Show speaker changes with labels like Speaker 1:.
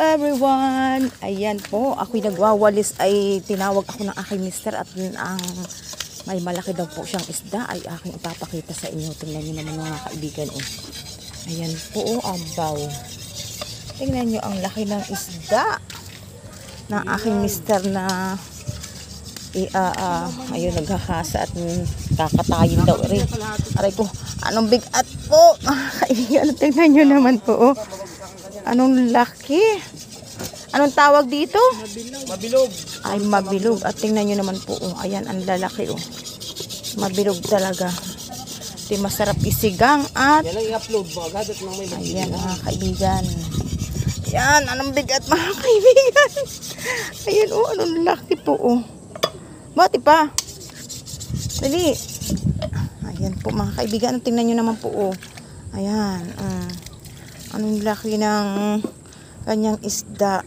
Speaker 1: everyone! Ayan po, ako'y nagwawalis ay tinawag ako ng aking mister at ang may malaki daw po siyang isda ay aking ipapakita sa inyo. Tingnan nyo naman mga kaibigan. Oh. Ayan po, abaw. Tingnan nyo ang laki ng isda ng aking mister na ayun, naghahasa at kakatayin daw. Aray ko, anong bigat po kaibigan, tingnan nyo naman po. Oh. Anong laki. Anong tawag dito?
Speaker 2: Mabilog.
Speaker 1: Ay, mabilog. At tingnan nyo naman po. Oh. Ayan, ang lalaki. Oh. Mabilog talaga. Di masarap isigang at
Speaker 2: yan ang i-upload mo agad at nang may
Speaker 1: ayan mga kaibigan. Ayan, anong bigat mga kaibigan. Ayan, oh, anong laki po. Oh. Bati pa. Dali. Ayan po mga kaibigan. Tingnan nyo naman po. Oh. Ayan. Anong laki ng kanyang isda.